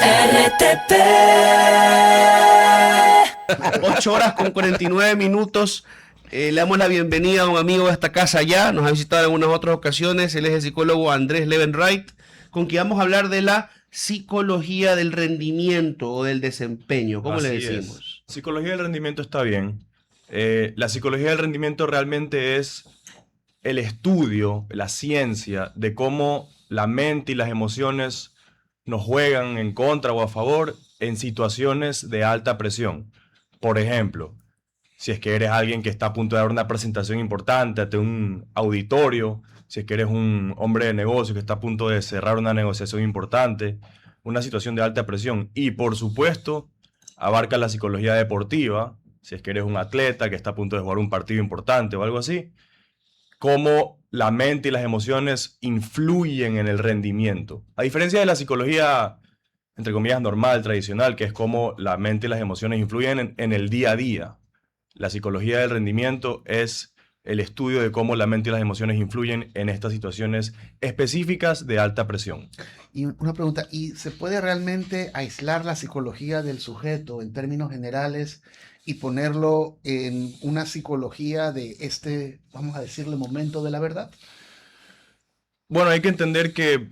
RTP. 8 horas con 49 minutos. Le damos la bienvenida a un amigo de esta casa ya. Nos ha visitado en algunas otras ocasiones. Él es el psicólogo Andrés Levenrait, con quien vamos a hablar de la psicología del rendimiento o del desempeño. ¿Cómo le Así decimos? es. Psicología del rendimiento está bien. La psicología del rendimiento realmente es el estudio, la ciencia de cómo la mente y las emociones nos juegan en contra o a favor en situaciones de alta presión. Por ejemplo, si es que eres alguien que está a punto de dar una presentación importante ante un auditorio, si es que eres un hombre de negocio que está a punto de cerrar una negociación importante, una situación de alta presión. Y por supuesto, abarca la psicología deportiva, si es que eres un atleta que está a punto de jugar un partido importante o algo así, cómo la mente y las emociones influyen en el rendimiento. A diferencia de la psicología, entre comillas, normal, tradicional, que es cómo la mente y las emociones influyen en el día a día. La psicología del rendimiento es el estudio de cómo la mente y las emociones influyen en estas situaciones específicas de alta presión. Y una pregunta, ¿y se puede realmente aislar la psicología del sujeto en términos generales y ponerlo en una psicología de este, vamos a decirle, momento de la verdad? Bueno, hay que entender que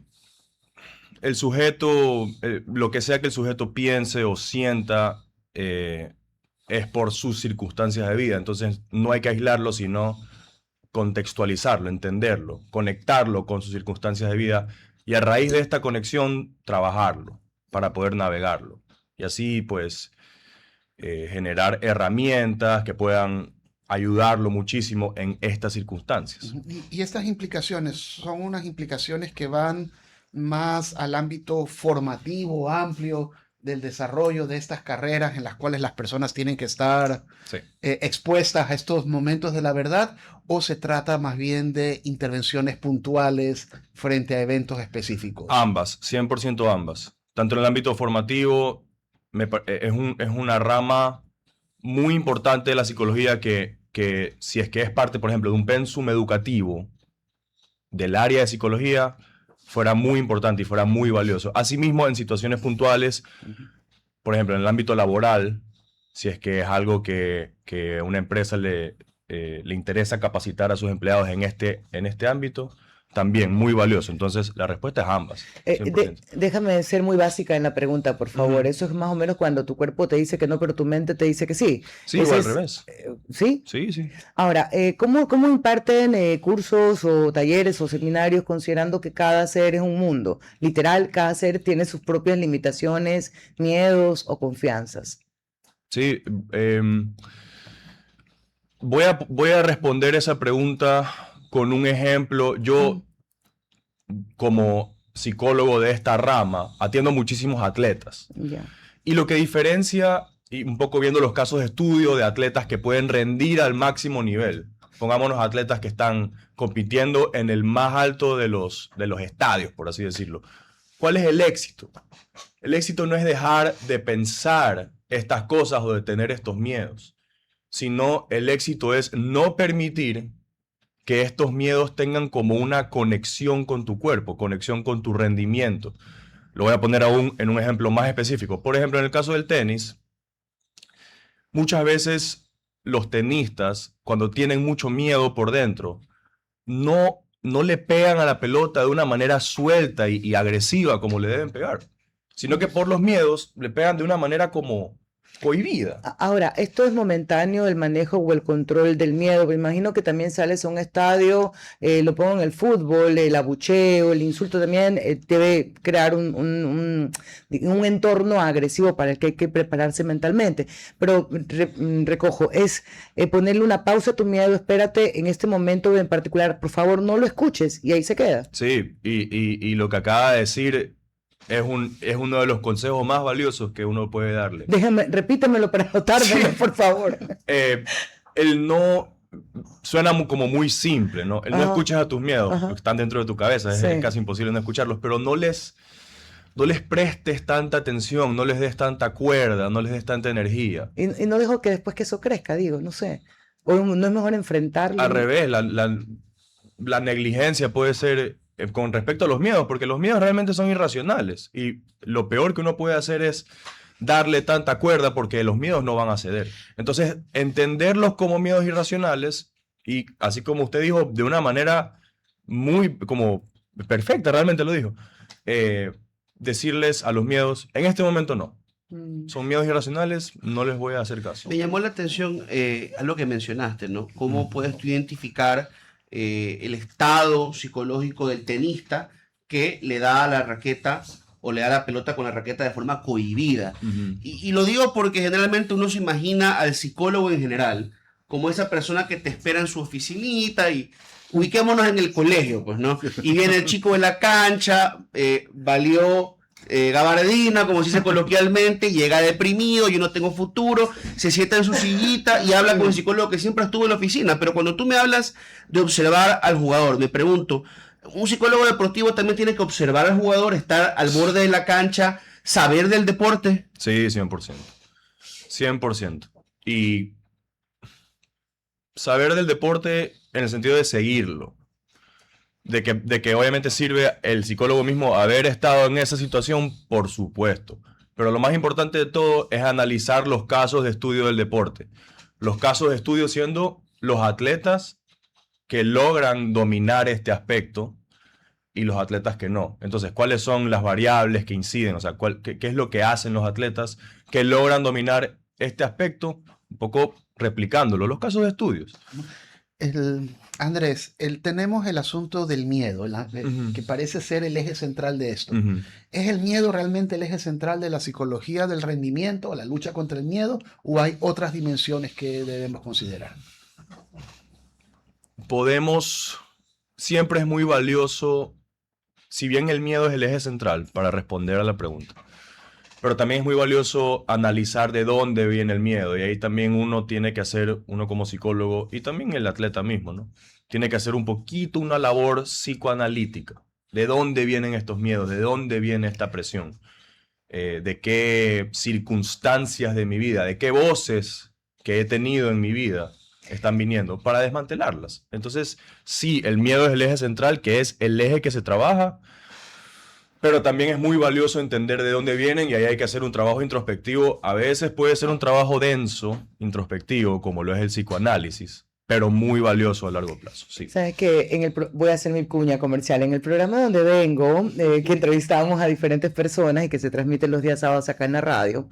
el sujeto, lo que sea que el sujeto piense o sienta, es por sus circunstancias de vida. Entonces no hay que aislarlo, sino contextualizarlo, entenderlo, conectarlo con sus circunstancias de vida y a raíz de esta conexión trabajarlo para poder navegarlo. Y así pues generar herramientas que puedan ayudarlo muchísimo en estas circunstancias. Y estas implicaciones son unas implicaciones que van más al ámbito formativo, amplio del desarrollo de estas carreras en las cuales las personas tienen que estar Sí. expuestas a estos momentos de la verdad, o se trata más bien de intervenciones puntuales frente a eventos específicos. Ambas, 100% ambas. Tanto en el ámbito formativo, es una rama muy importante de la psicología que si es que es parte, por ejemplo, de un pensum educativo del área de psicología, fuera muy importante y fuera muy valioso. Asimismo, en situaciones puntuales, por ejemplo, en el ámbito laboral, si es que es algo que una empresa le interesa capacitar a sus empleados en este ámbito, también muy valioso. Entonces, la respuesta es ambas. 100%. Déjame ser muy básica en la pregunta, por favor. Eso es más o menos cuando tu cuerpo te dice que no, pero tu mente te dice que sí. Sí, o al revés. ¿Sí? Sí, sí. Ahora, ¿cómo imparten cursos o talleres o seminarios considerando que cada ser es un mundo? Literal, cada ser tiene sus propias limitaciones, miedos o confianzas. Sí, voy a responder esa pregunta con un ejemplo. Yo, como psicólogo de esta rama, atiendo muchísimos atletas. Ya. Y lo que diferencia, y un poco viendo los casos de estudio de atletas que pueden rendir al máximo nivel, pongámonos atletas que están compitiendo en el más alto de los estadios, por así decirlo. ¿Cuál es el éxito? El éxito no es dejar de pensar estas cosas o de tener estos miedos, sino el éxito es no permitir que estos miedos tengan como una conexión con tu cuerpo, conexión con tu rendimiento. Lo voy a poner aún en un ejemplo más específico. Por ejemplo, en el caso del tenis, muchas veces los tenistas, cuando tienen mucho miedo por dentro, no le pegan a la pelota de una manera suelta y agresiva como le deben pegar, sino que por los miedos le pegan de una manera como cohibida. Ahora, ¿esto es momentáneo el manejo o el control del miedo? Me imagino que también sales a un estadio, lo pongo en el fútbol, el abucheo, el insulto también debe crear un entorno agresivo para el que hay que prepararse mentalmente. Pero recojo, es ponerle una pausa a tu miedo, espérate en este momento en particular, por favor no lo escuches y ahí se queda. Sí, y lo que acaba de decir es uno de los consejos más valiosos que uno puede darle. Repítemelo para anotármelo, por favor. El no suena como muy simple, ¿no? El no escuches a tus miedos, porque están dentro de tu cabeza, es casi imposible no escucharlos, pero no les prestes tanta atención, no les des tanta cuerda, no les des tanta energía. Y no dejo que después que eso crezca, digo, no sé. O no es mejor enfrentarlo. Al revés, la negligencia puede ser con respecto a los miedos, porque los miedos realmente son irracionales y lo peor que uno puede hacer es darle tanta cuerda porque los miedos no van a ceder. Entonces, entenderlos como miedos irracionales y así como usted dijo, de una manera muy como perfecta, realmente lo dijo, decirles a los miedos, en este momento no. Son miedos irracionales, no les voy a hacer caso. Me llamó la atención algo que mencionaste, ¿no? ¿Cómo puedes tú identificar el estado psicológico del tenista que le da a la raqueta o le da la pelota con la raqueta de forma cohibida? Y lo digo porque generalmente uno se imagina al psicólogo en general como esa persona que te espera en su oficinita y ubiquémonos en el colegio, pues, ¿no? Y viene el chico de la cancha, valió gabardina, como se dice coloquialmente, llega deprimido, yo no tengo futuro, se sienta en su sillita y habla con el psicólogo que siempre estuvo en la oficina. Pero cuando tú me hablas de observar al jugador, me pregunto, ¿un psicólogo deportivo también tiene que observar al jugador, estar al borde de la cancha, saber del deporte? Sí, 100%. 100%. Y saber del deporte en el sentido de seguirlo. De que obviamente sirve el psicólogo mismo haber estado en esa situación, por supuesto. Pero lo más importante de todo es analizar los casos de estudio del deporte. Los casos de estudio siendo los atletas que logran dominar este aspecto y los atletas que no. Entonces, ¿cuáles son las variables que inciden? O sea, qué es lo que hacen los atletas que logran dominar este aspecto? Un poco replicándolo, los casos de estudios. Andrés, tenemos el asunto del miedo, que parece ser el eje central de esto. ¿Es el miedo realmente el eje central de la psicología del rendimiento, la lucha contra el miedo, o hay otras dimensiones que debemos considerar? Siempre es muy valioso, si bien el miedo es el eje central para responder a la pregunta, pero también es muy valioso analizar de dónde viene el miedo. Y ahí también uno tiene que hacer, uno como psicólogo y también el atleta mismo, ¿no? Tiene que hacer un poquito una labor psicoanalítica. ¿De dónde vienen estos miedos? ¿De dónde viene esta presión? ¿De qué circunstancias de mi vida? ¿De qué voces que he tenido en mi vida están viniendo? Para desmantelarlas. Entonces, sí, el miedo es el eje central, que es el eje que se trabaja. Pero también es muy valioso entender de dónde vienen y ahí hay que hacer un trabajo introspectivo. A veces puede ser un trabajo denso, introspectivo, como lo es el psicoanálisis, pero muy valioso a largo plazo. Sí. Sabes que voy a hacer mi cuña comercial. En el programa donde vengo, que entrevistamos a diferentes personas y que se transmite los días sábados acá en la radio,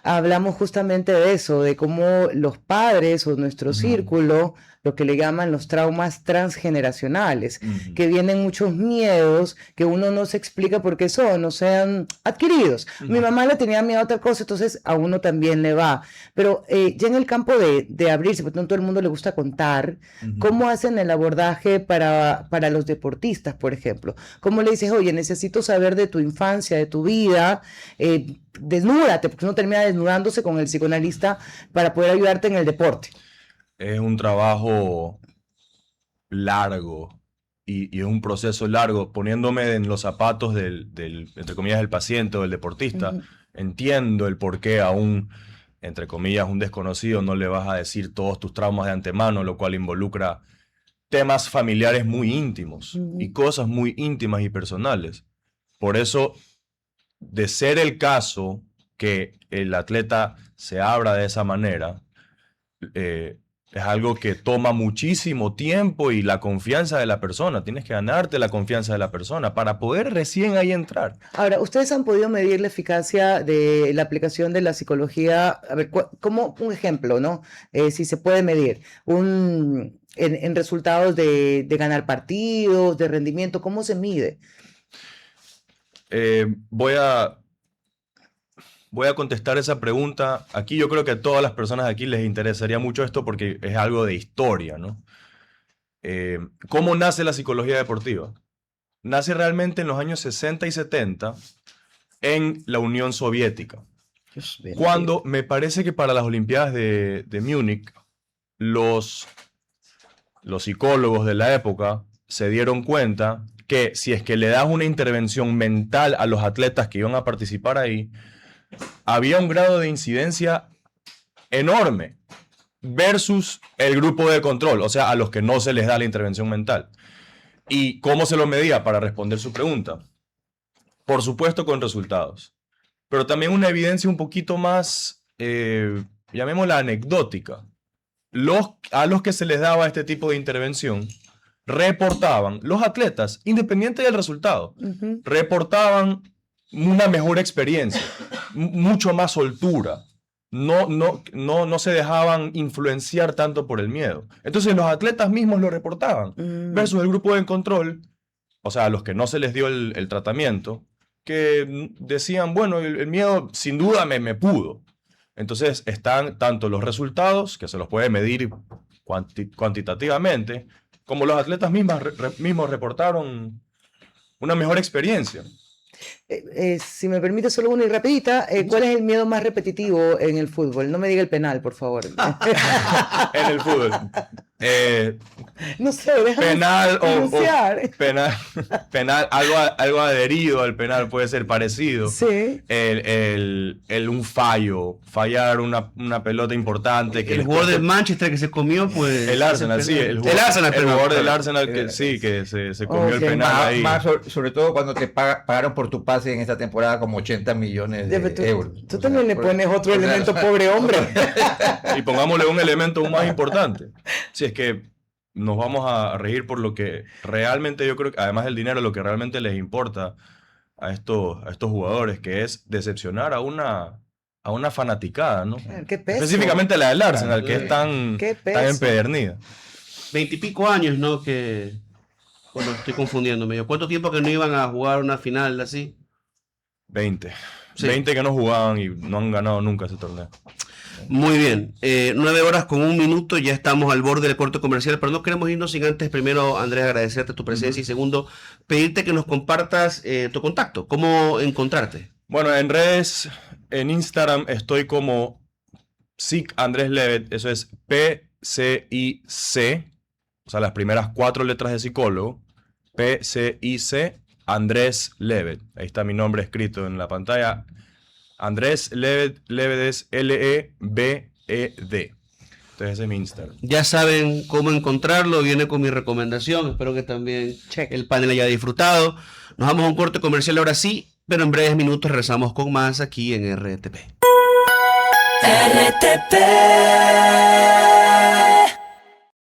hablamos justamente de eso, de cómo los padres o nuestro círculo, lo que le llaman los traumas transgeneracionales, que vienen muchos miedos que uno no se explica por qué son, o sean adquiridos. Mi mamá le tenía miedo a otra cosa, entonces a uno también le va. Pero ya en el campo de abrirse, porque no todo el mundo le gusta contar, ¿cómo hacen el abordaje para los deportistas, por ejemplo? ¿Cómo le dices, oye, necesito saber de tu infancia, de tu vida, desnúdate, porque uno termina desnudándose con el psicoanalista para poder ayudarte en el deporte? Es un trabajo largo y es un proceso largo. Poniéndome en los zapatos entre comillas, del paciente o del deportista, entiendo el por qué a un, entre comillas, un desconocido no le vas a decir todos tus traumas de antemano, lo cual involucra temas familiares muy íntimos y cosas muy íntimas y personales. Por eso, de ser el caso que el atleta se abra de esa manera, es algo que toma muchísimo tiempo y la confianza de la persona. Tienes que ganarte la confianza de la persona para poder recién ahí entrar. Ahora, ¿ustedes han podido medir la eficacia de la aplicación de la psicología? A ver, como un ejemplo, ¿no? Si se puede medir en resultados de ganar partidos, de rendimiento, ¿cómo se mide? Voy a contestar esa pregunta. Aquí yo creo que a todas las personas aquí les interesaría mucho esto porque es algo de historia, ¿no? ¿Cómo nace la psicología deportiva? Nace realmente en los años 60 y 70 en la Unión Soviética. Cuando me parece que para las Olimpiadas de Múnich, los psicólogos de la época se dieron cuenta que si es que le das una intervención mental a los atletas que iban a participar ahí, había un grado de incidencia enorme versus el grupo de control, o sea, a los que no se les da la intervención mental. ¿Y cómo se lo medía para responder su pregunta? Por supuesto con resultados, pero también una evidencia un poquito más, llamémosla anecdótica. A los que se les daba este tipo de intervención, reportaban, los atletas, independiente del resultado, reportaban una mejor experiencia, mucho más soltura. No se dejaban influenciar tanto por el miedo. Entonces los atletas mismos lo reportaban, versus el grupo de control, o sea, a los que no se les dio el tratamiento, que decían, bueno, el miedo sin duda me pudo. Entonces están tanto los resultados, que se los puede medir cuantitativamente, como los atletas mismos reportaron una mejor experiencia. Si me permite solo una y rapidita, ¿cuál es el miedo más repetitivo en el fútbol? No me diga el penal, por favor. En el fútbol. No sé, déjame Penal enunciar. penal, algo adherido al penal puede ser parecido. Sí. Un fallar una pelota importante. Que El jugador del Manchester que se comió, pues... El Arsenal, sí. El jugador del Arsenal que sí, que se comió el penal ahí. Sobre todo cuando te pagaron por tu pase en esta temporada como 80 millones de euros. Tú también le pones otro elemento, pobre hombre. Y pongámosle un elemento más importante. Si es que nos vamos a regir por lo que realmente yo creo que, además del dinero, lo que realmente les importa a estos jugadores, que es decepcionar a una fanaticada, ¿no? Qué peso. Específicamente la del Arsenal, que es tan empedernida. 20 y pico años, ¿no? Que... Bueno, estoy confundiéndome. ¿Cuánto tiempo que no iban a jugar una final así? 20. Sí. 20 que no jugaban y no han ganado nunca ese torneo. Muy bien, 9 horas con 1 minuto, ya estamos al borde del corte comercial, pero no queremos irnos sin antes, primero, Andrés, agradecerte tu presencia y segundo, pedirte que nos compartas tu contacto, cómo encontrarte. Bueno, en redes, en Instagram estoy como Psic Andrés Levet, eso es PCIC, o sea, las primeras 4 letras de psicólogo, PCIC Andrés Levet, ahí está mi nombre escrito en la pantalla. Andrés Levet es Lebed. Entonces ese es mi Instagram. Ya saben cómo encontrarlo, viene con mi recomendación, espero que también el panel haya disfrutado. Nos vamos a un corte comercial ahora sí, pero en breves minutos regresamos con más aquí en RTP. RTP.